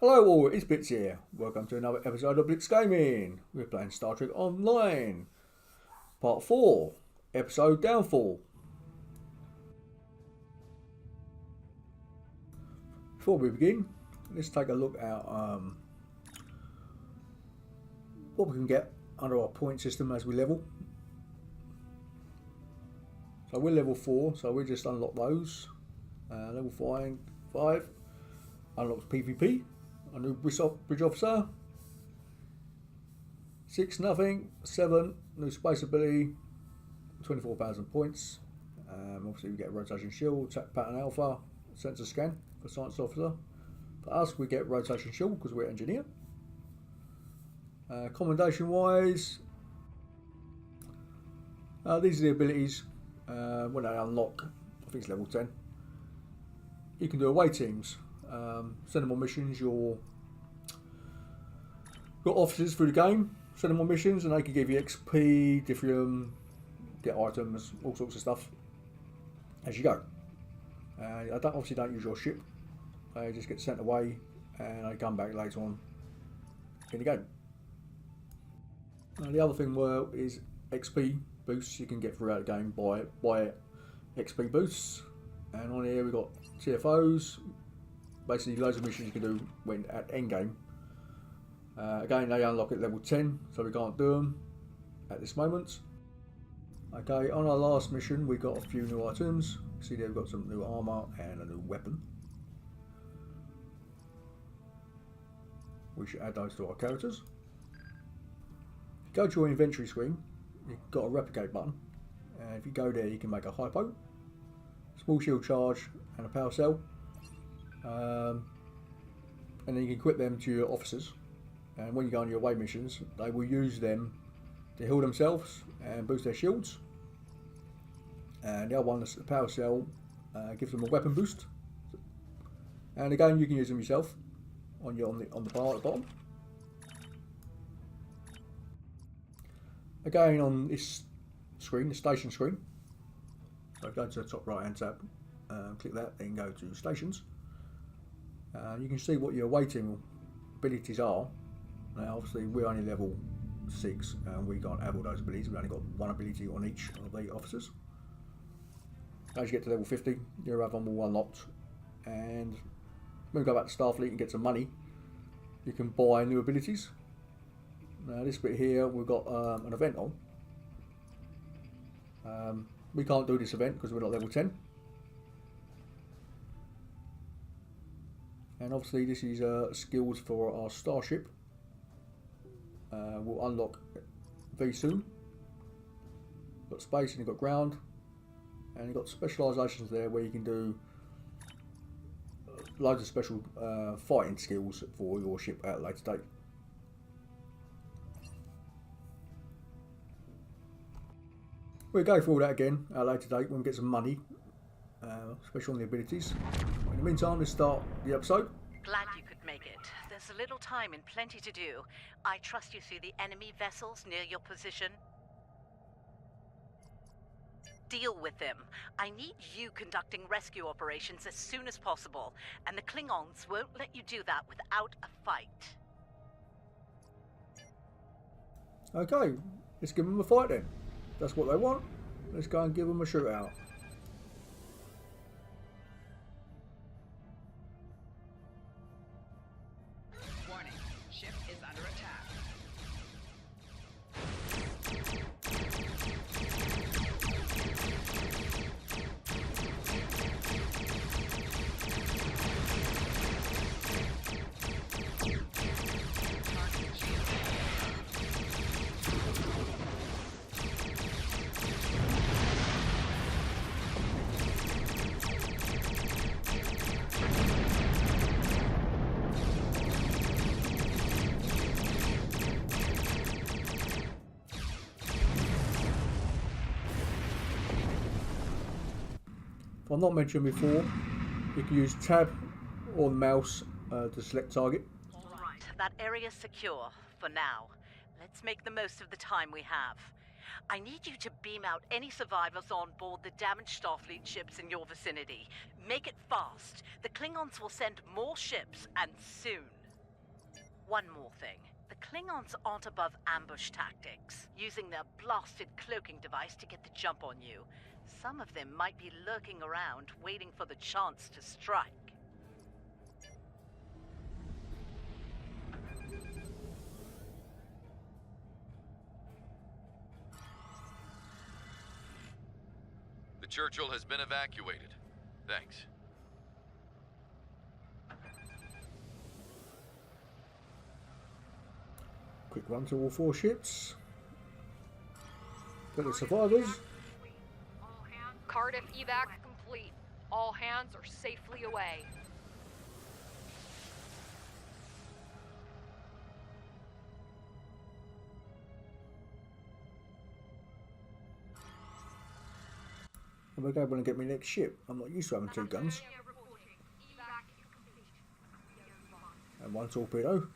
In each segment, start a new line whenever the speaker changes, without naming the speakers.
Hello all, it's Blitz here. Welcome to another episode of Blitsgaming. We're playing Star Trek Online, Part 4, Episode Downfall. Before we begin, let's take a look at what we can get under our point system as we level. So we're level 4, so we just unlock those. Level 5 unlocks PvP. A new bridge officer. 6 nothing. 7 new space ability. 24,000 points. Obviously we get a rotation shield, attack pattern alpha, sensor scan for science officer. For us we get rotation shield because we're engineer. Commendation wise, these are the abilities when they unlock. I think it's level 10. You can do away teams. Send them on missions. You've got officers through the game. Send them on missions, and they can give you XP, Diffium, get items, all sorts of stuff as you go. I obviously don't use your ship. They just get sent away, and they come back later on in the game. Now, the other thing is XP boosts you can get throughout the game by XP boosts, and on here we've got TFOs. Basically loads of missions you can do when at endgame. Again, they unlock at level 10, so we can't do them at this moment. Okay, on our last mission we got a few new items. See there we've got some new armour and a new weapon. We should add those to our characters. Go to your inventory screen, you've got a replicate button, and if you go there you can make a hypo, small shield charge and a power cell. And then you can equip them to your officers, and when you go on your away missions they will use them to heal themselves and boost their shields. And the other one, the power cell, gives them a weapon boost, and again you can use them yourself on the bar at the bottom. Again on this screen, the station screen, so go to the top right hand tab, click that, then go to stations. You can see what your awaiting abilities are. Now obviously we're only level 6 and we can't have all those abilities. We've only got one ability on each of the officers. As you get to level 50 your other one will unlock, and when we go back to Starfleet and get some money you can buy new abilities. Now this bit here we've got an event on. We can't do this event because we're not level 10. And obviously this is skills for our starship. We'll unlock very soon. You've got space and you've got ground. And you've got specialisations there where you can do loads of special fighting skills for your ship at a later date. We'll go through all that again at a later date when we get some money, especially on the abilities. In the meantime, let's start the episode.
Glad you could make it. There's a little time and plenty to do. I trust you see the enemy vessels near your position. Deal with them. I need you conducting rescue operations as soon as possible, and the Klingons won't let you do that without a fight.
Okay, let's give them a fight then. That's what they want. Let's go and give them a shootout.
Warning, ship is under attack.
If I've not mentioned before, you can use tab or the mouse to select target.
Right, that area's secure for now. Let's make the most of the time we have. I need you to beam out any survivors on board the damaged Starfleet ships in your vicinity. Make it fast. The Klingons will send more ships, and soon. One more thing. The Klingons aren't above ambush tactics, using their blasted cloaking device to get the jump on you. Some of them might be lurking around, waiting for the chance to strike.
The Churchill has been evacuated. Thanks.
Quick run to all 4 ships. Got the survivors.
Cardiff evac complete. All hands are safely away.
I'm gonna go and get my next ship. I'm not used to having 2 guns. And 1 torpedo.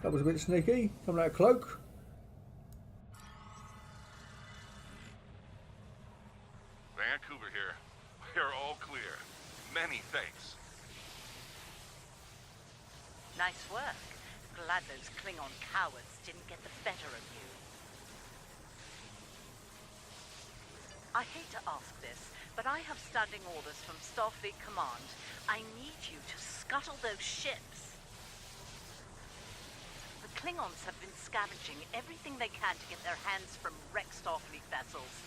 That was a bit sneaky, coming out of cloak.
Vancouver here. We're all clear. Many thanks.
Nice work. Glad those Klingon cowards didn't get the better of you. I hate to ask this, but I have standing orders from Starfleet Command. I need you to scuttle those ships. The Klingons have been scavenging everything they can to get their hands from wrecked Starfleet vessels.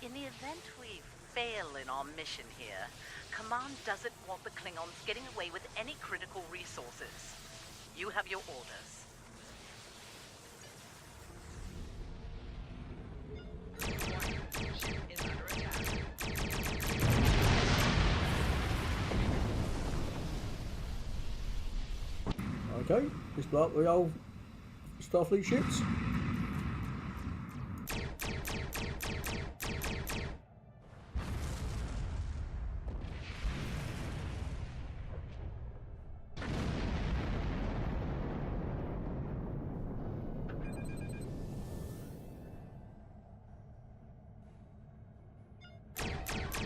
In the event we fail in our mission here, Command doesn't want the Klingons getting away with any critical resources. You have your orders.
Ship is under attack.
Okay, just blow up the old Starfleet ships.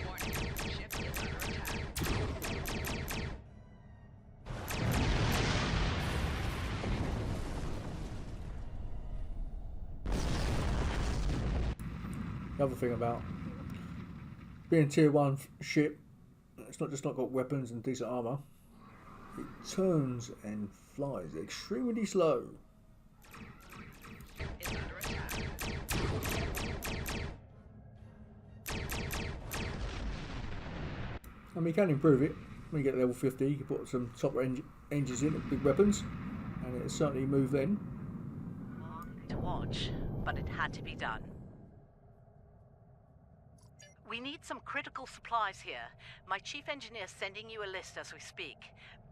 Warning. Ship is under attack.
The other thing about being a tier 1 ship, it's not just not got weapons and decent armour, it turns and flies extremely slow.
Is under attack.
I mean, you can improve it. When you get to level 50, you can put some top engines in, big weapons, and it'll certainly move then.
To watch, but it had to be done. We need some critical supplies here. My chief engineer's sending you a list as we speak.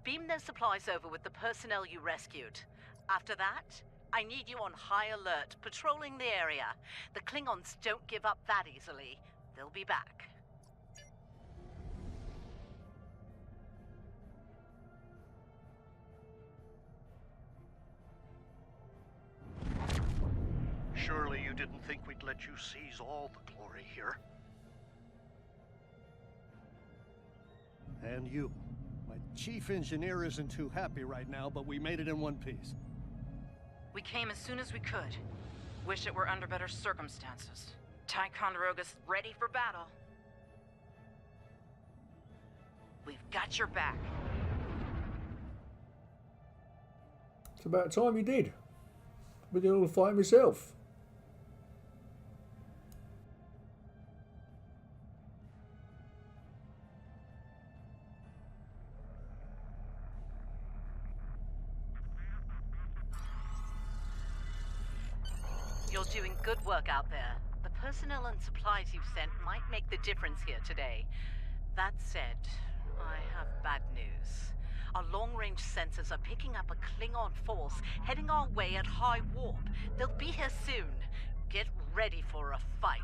Beam those supplies over with the personnel you rescued. After that, I need you on high alert, patrolling the area. The Klingons don't give up that easily. They'll be back.
Surely you didn't think we'd let you seize all the glory here. And you. My chief engineer isn't too happy right now, but we made it in one piece.
We came as soon as we could. Wish it were under better circumstances. Ticonderoga's ready for battle. We've got your back.
It's about time you did. We did all the fighting myself.
You're doing good work out there. The personnel and supplies you've sent might make the difference here today. That said, I have bad news. Our long-range sensors are picking up a Klingon force heading our way at high warp. They'll be here soon. Get ready for a fight.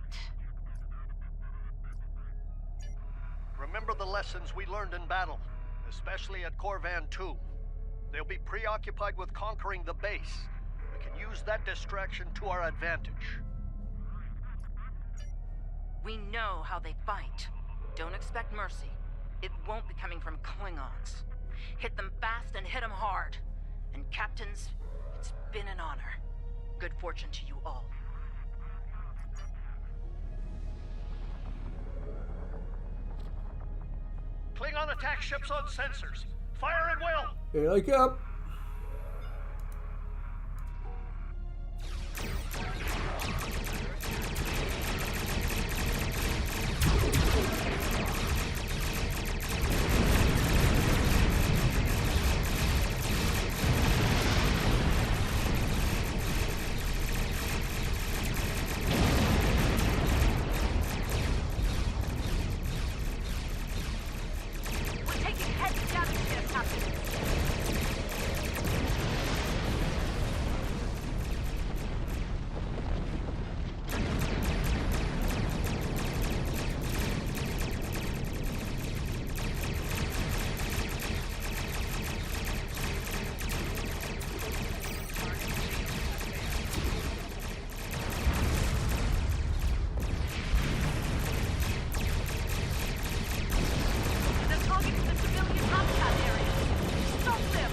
Remember the lessons we learned in battle, especially at Corvan 2. They'll be preoccupied with conquering the base. We can use that distraction to our advantage.
We know how they fight. Don't expect mercy. It won't be coming from Klingons. Hit them fast and hit them hard. And captains, it's been an honor. Good fortune to you all.
Klingon attack ships on sensors. Fire at will!
Here they come.
We're taking heavy damage here, Captain. They're targeting the civilian habitat area. Stop them!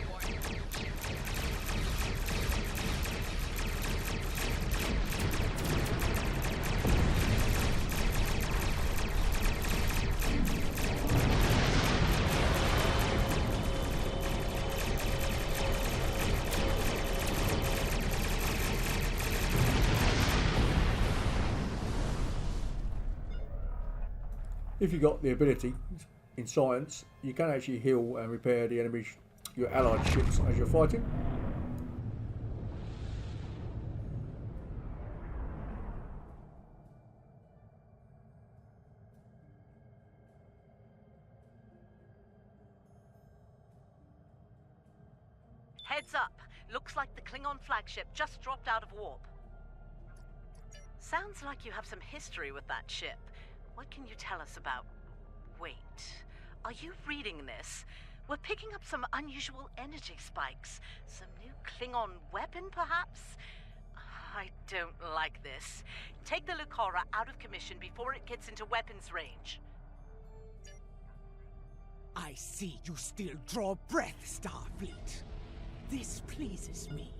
Warning. Ship
If you've got the ability in science, you can actually heal and repair the enemy, your allied ships as you're fighting.
Heads up. Looks like the Klingon flagship just dropped out of warp. Sounds like you have some history with that ship. What can you tell us about... Wait, are you reading this? We're picking up some unusual energy spikes. Some new Klingon weapon, perhaps? I don't like this. Take the Lucora out of commission before it gets into weapons range.
I see you still draw breath, Starfleet. This pleases me.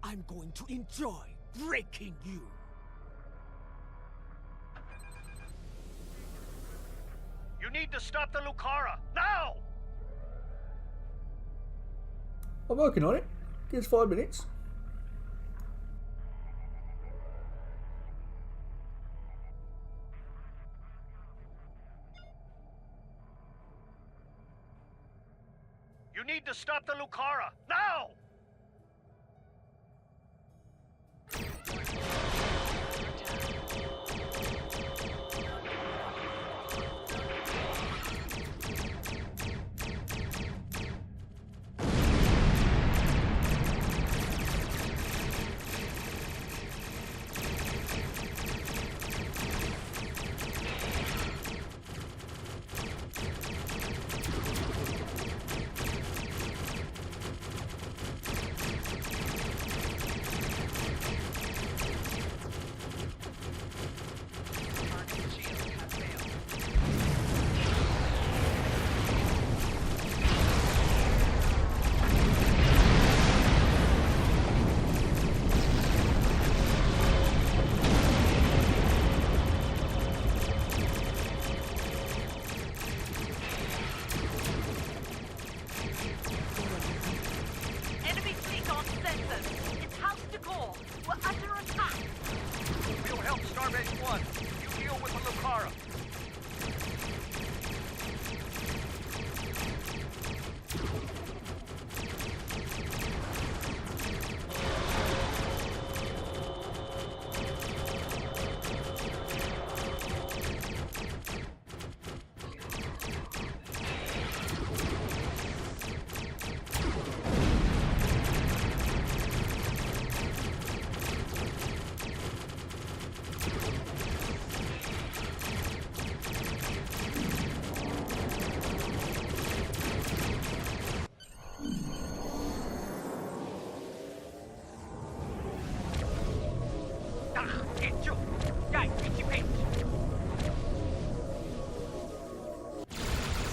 I'm going to enjoy breaking you.
You need to stop the Lucara, now!
I'm working on it. Give us 5 minutes.
You need to stop the Lucara, now!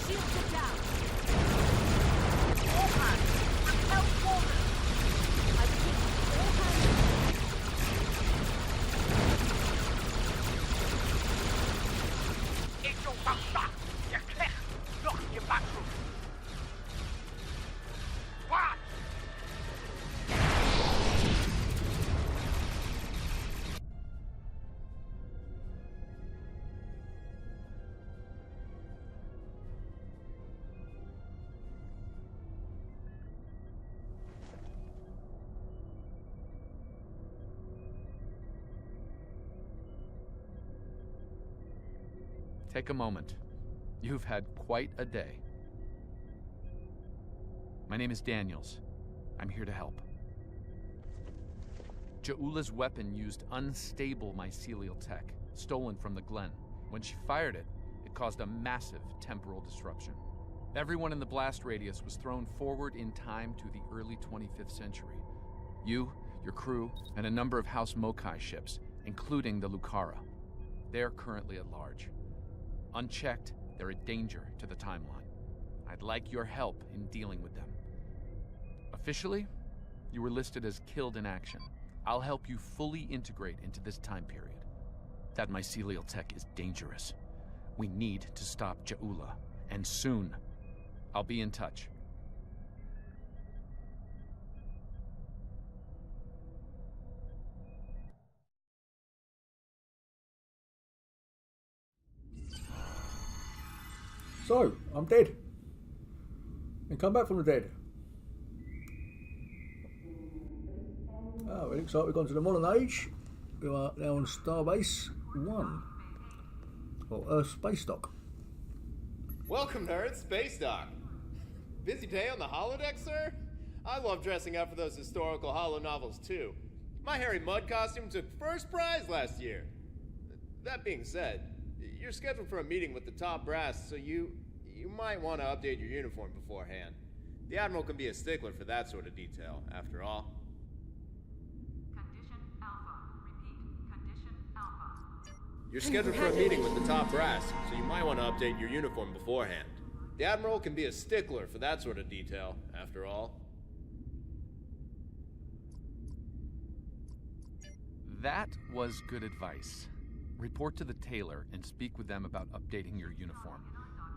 Shields are down.
All hands, repel forward.
I repeat, all hands.
Take a moment. You've had quite a day. My name is Daniels. I'm here to help. Ja'ula's weapon used unstable mycelial tech, stolen from the Glen. When she fired it, it caused a massive temporal disruption. Everyone in the blast radius was thrown forward in time to the early 25th century. You, your crew, and a number of House Mokai ships, including the Lucara. They're currently at large. Unchecked, they're a danger to the timeline. I'd like your help in dealing with them. Officially, you were listed as killed in action. I'll help you fully integrate into this time period. That mycelial tech is dangerous. We need to stop Ja'ula, and soon. I'll be in touch.
So, I'm dead. And come back from the dead. Oh, it looks like we've gone to the modern age. We are now on Starbase 1. Or Earth Space Dock.
Welcome to Earth Space Dock. Busy day on the holodeck, sir? I love dressing up for those historical holo novels, too. My Harry Mudd costume took first prize last year. That being said, you're scheduled for a meeting with the top brass, so you might want to update your uniform beforehand. The Admiral can be a stickler for that sort of detail, after all.
Condition Alpha. Repeat. Condition Alpha.
You're scheduled for a meeting with the top brass, so you might want to update your uniform beforehand. The Admiral can be a stickler for that sort of detail, after all.
That was good advice. Report to the tailor and speak with them about updating your uniform.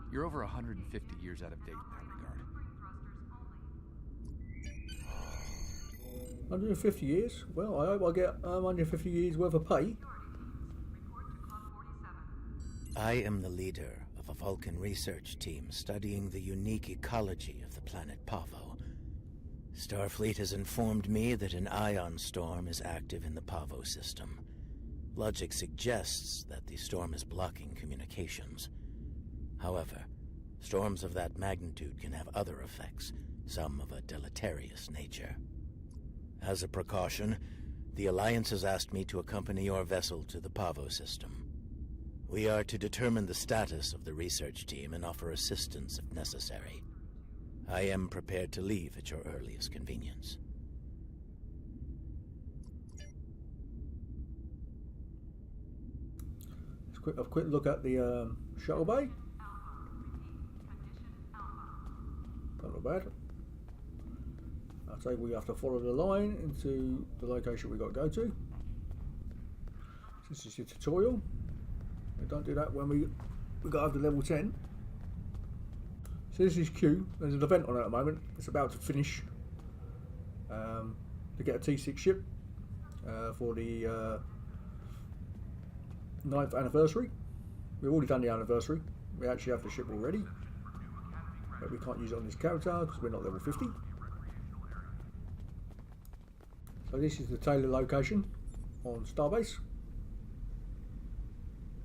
You're over 150 years out of date in that regard.
150 years? Well, I hope I get 150 years worth of pay.
I am the leader of a Vulcan research team studying the unique ecology of the planet Pavo. Starfleet has informed me that an ion storm is active in the Pavo system. Logic suggests that the storm is blocking communications. However, storms of that magnitude can have other effects, some of a deleterious nature. As a precaution, the Alliance has asked me to accompany your vessel to the Pavo system. We are to determine the status of the research team and offer assistance if necessary. I am prepared to leave at your earliest convenience.
Let's have a quick look at the shuttle bay. Not bad. I'll say we have to follow the line into the location we've got to go to. This is your tutorial. We don't do that when we got up to level 10. So this is Q. There's an event on at the moment. It's about to finish. To get a T6 ship for the 9th anniversary. We've already done the anniversary. We actually have the ship already. But we can't use it on this character because we're not level 50. So this is the Taylor location on Starbase.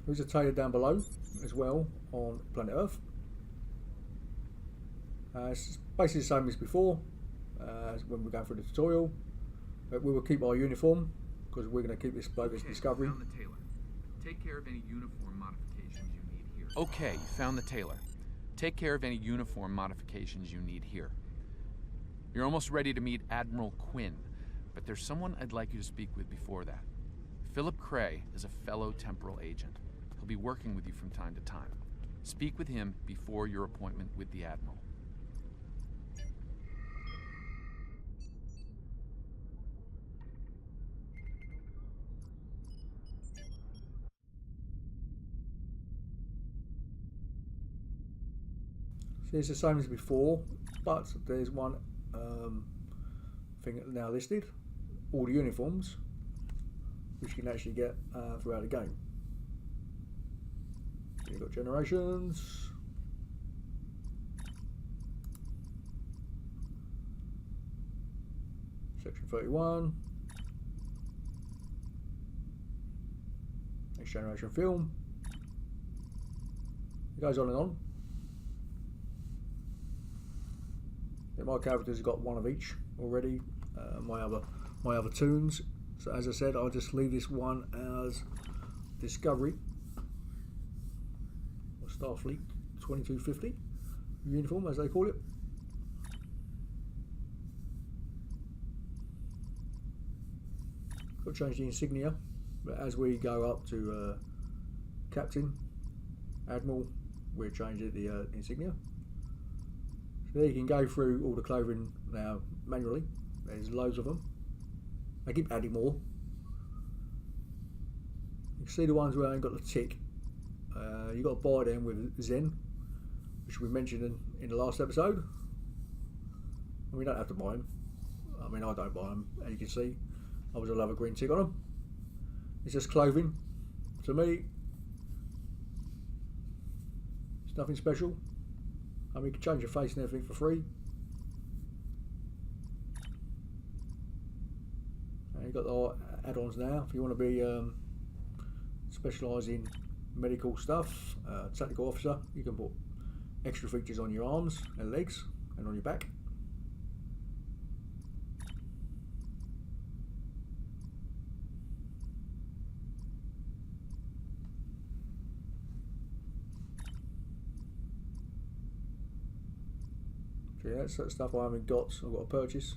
There's a Taylor down below as well on planet Earth. It's basically the same as before when we're going through the tutorial. But we will keep our uniform because we're going to keep this bogus discovery.
Found the tailor. Take care of any uniform modifications you need here. Okay, you found the tailor. Take care of any uniform modifications you need here. You're almost ready to meet Admiral Quinn, but there's someone I'd like you to speak with before that. Philip Cray is a fellow temporal agent. He'll be working with you from time to time. Speak with him before your appointment with the Admiral.
So it's the same as before, but there's one thing now listed: all the uniforms, which you can actually get throughout the game. So you've got generations, section 31, next generation film. It goes on and on. My character's got one of each already. My other tunes. So as I said, I'll just leave this one as Discovery or Starfleet 2250 uniform, as they call it. Got to change the insignia, but as we go up to Captain, Admiral, we're changing the insignia. So there you can go through all the clothing now manually. There's loads of them. I keep adding more. You can see the ones where I ain't got the tick. You got to buy them with Zen, which we mentioned in the last episode. And we don't have to buy them. I mean, I don't buy them, as you can see. I always love a green tick on them. It's just clothing. To me, it's nothing special. I mean, you can change your face and everything for free. And you've got the add-ons now. If you want to be specialise in medical stuff, technical officer, you can put extra features on your arms and legs and on your back. So yeah, that's that stuff I haven't got. I've got to purchase.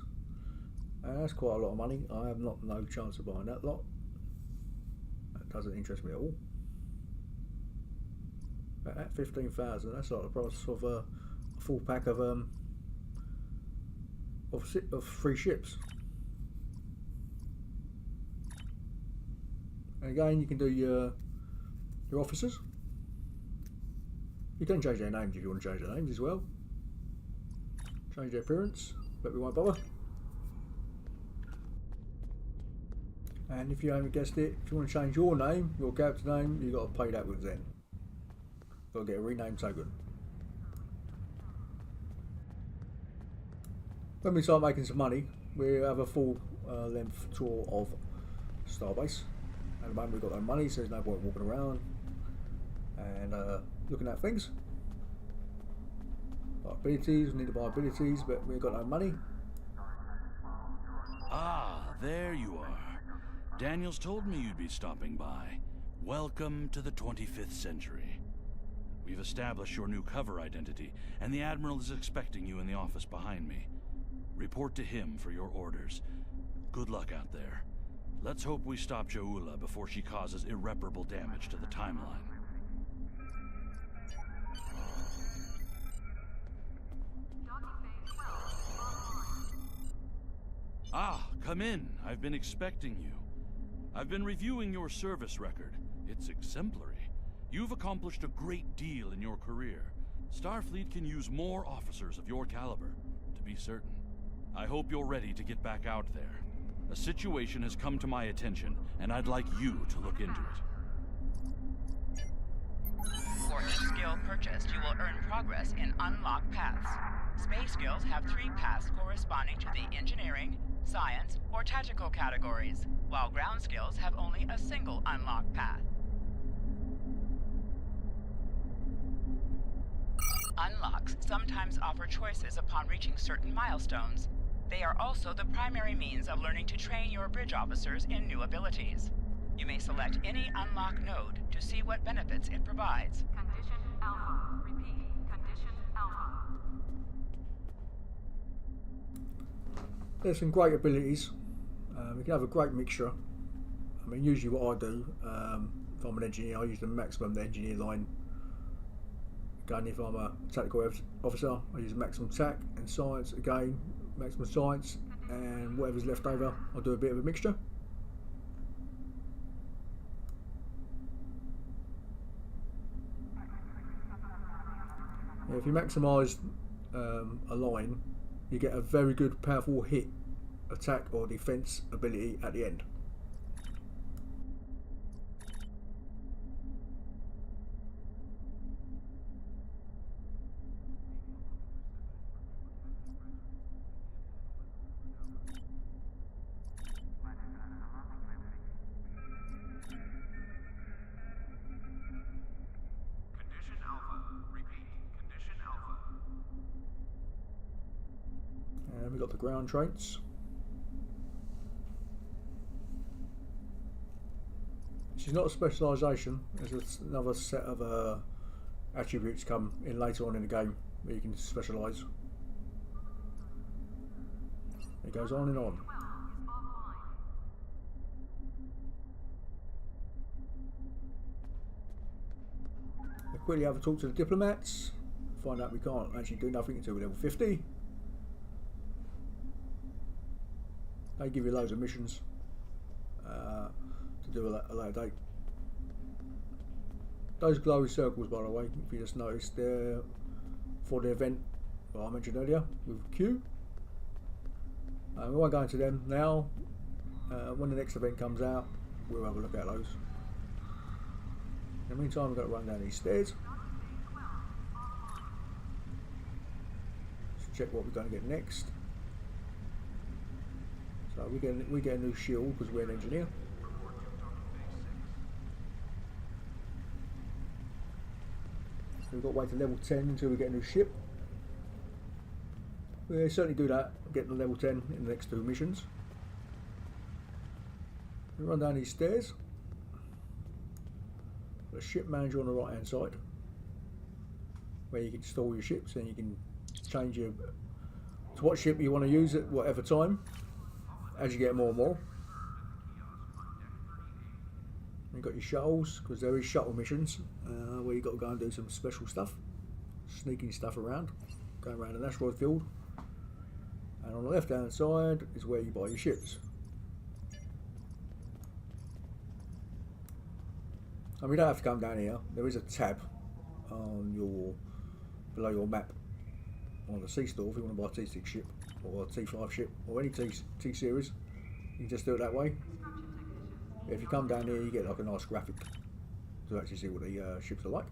And that's quite a lot of money. I have no chance of buying that lot. That doesn't interest me at all. But at 15,000, that's like the price of a full pack of free ships. And again, you can do your officers. You can change their names if you want to change their names as well. Change their appearance, but we won't bother. And if you haven't guessed it, if you want to change your name, your character name, you've got to pay that with Zen. Got to get a rename token. When we start making some money, we have a full length tour of Starbase. At the moment we've got no money, so there's no point walking around and looking at things. Like abilities, we need to buy abilities, but we've got no money.
Ah, there you are. Daniels told me you'd be stopping by. Welcome to the 25th century. We've established your new cover identity, and the Admiral is expecting you in the office behind me. Report to him for your orders. Good luck out there. Let's hope we stop Joula before she causes irreparable damage to the timeline. Ah, come in. I've been expecting you. I've been reviewing your service record. It's exemplary. You've accomplished a great deal in your career. Starfleet can use more officers of your caliber, to be certain. I hope you're ready to get back out there. A situation has come to my attention, and I'd like you to look into it.
For each skill purchased, you will earn progress in unlocked paths. Space skills have 3 paths corresponding to the engineering, science, or tactical categories, while ground skills have only a single unlocked path. Unlocks sometimes offer choices upon reaching certain milestones. They are also the primary means of learning to train your bridge officers in new abilities. You may select any unlock node to see what benefits it provides.
Condition Alpha. Repeat. Condition Alpha.
There's some great abilities. We can have a great mixture. I mean, usually what I do, if I'm an engineer, I use the maximum engineer line. Again, if I'm a tactical officer, I use maximum tac and science. Again, maximum science, and whatever's left over, I'll do a bit of a mixture. If you maximise a line, you get a very good, powerful hit, attack or defence ability at the end. And we've got the ground traits. This is not a specialisation, there's another set of attributes come in later on in the game where you can specialise. It goes on and on. We quickly have a talk to the diplomats, find out we can't actually do nothing until we're level 50. They give you loads of missions to do a later date. Those glowy circles, by the way, if you just noticed, they're for the event that I mentioned earlier with Q. We won't go into them now. When the next event comes out, we'll have a look at those. In the meantime, we've got to run down these stairs. Let's check what we're going to get next. So we get a new shield because we're an engineer. So we've got to wait to level 10 until we get a new ship. We'll certainly do that, get to level 10 in the next 2 missions. We run down these stairs. The ship manager on the right hand side, where you can store your ships and you can change to what ship you want to use at whatever time as you get more and more. You've got your shuttles, because there is shuttle missions where you've got to go and do some special stuff, sneaking stuff around, going around an asteroid field. And on the left hand side is where you buy your ships. And we don't have to come down here. There is a tab on below your map on the C store if you want to buy a T6 ship or a T5 ship or any T series. You can just do it that way. If you come down here, you get like a nice graphic to actually see what the ships are like.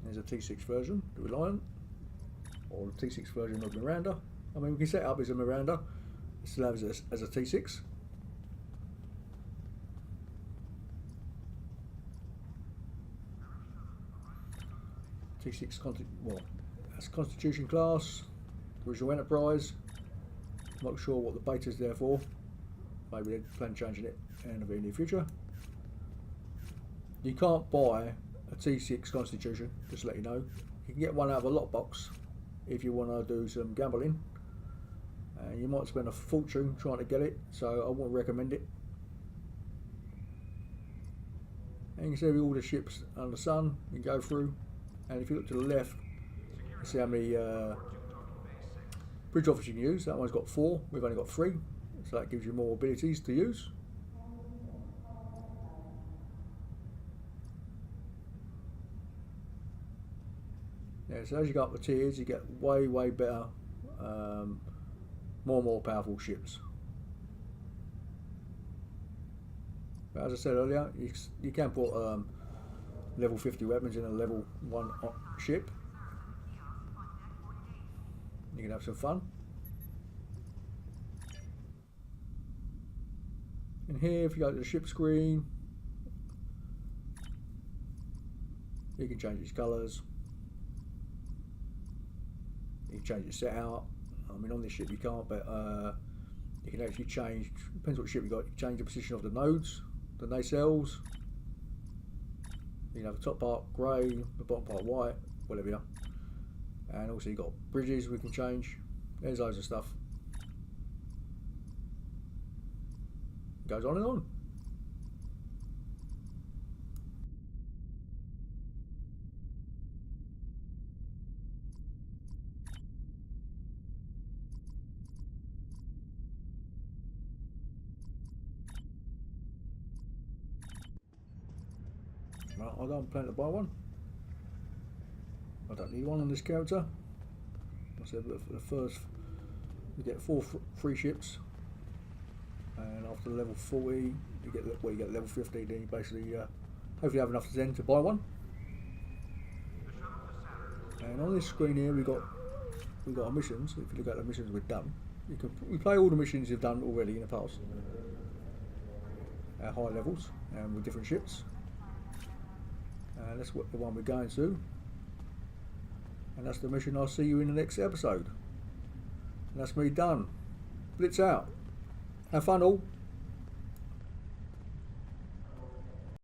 There's a T6 version, the Reliant, or the T6 version of Miranda. I mean, we can set it up as a Miranda, it still has it as a T6. T6, well, that's Constitution class, original Enterprise. Not sure what the beta's there for. Maybe they plan changing it in the very near future. You can't buy a T6 Constitution, just to let you know. You can get one out of a lockbox if you want to do some gambling. And you might spend a fortune trying to get it, so I wouldn't recommend it. And you can see all the ships under the sun, you can go through. And if you look to the left, you see how many bridge officers you can use. That one's got 4, we've only got 3. So that gives you more abilities to use. Yeah, so as you go up the tiers, you get way better, more and more powerful ships. But as I said earlier, you can put level 50 weapons in a level 1 ship. You can have some fun. And here, if you go to the ship screen, you can change its colours. You can change the set out. I mean, on this ship you can't, but you can actually change, depends what ship you got, you can change the position of the nodes, the nacelles. You can have the top part grey, the bottom part white, whatever you are. And also you've got bridges we can change. There's loads of stuff. Goes on and on. Well, I don't plan to buy one. I don't need one on this character. I said the first, you get 4 free ships, and after level 40, you get level 50. Then you basically hopefully have enough then to buy one. And on this screen here, we got our missions. If you look at the missions we've done, we play all the missions you've done already in the past at high levels and with different ships. That's what the one we're going to. And that's the mission. I'll see you in the next episode. And that's me done. Blitz out. Have fun all.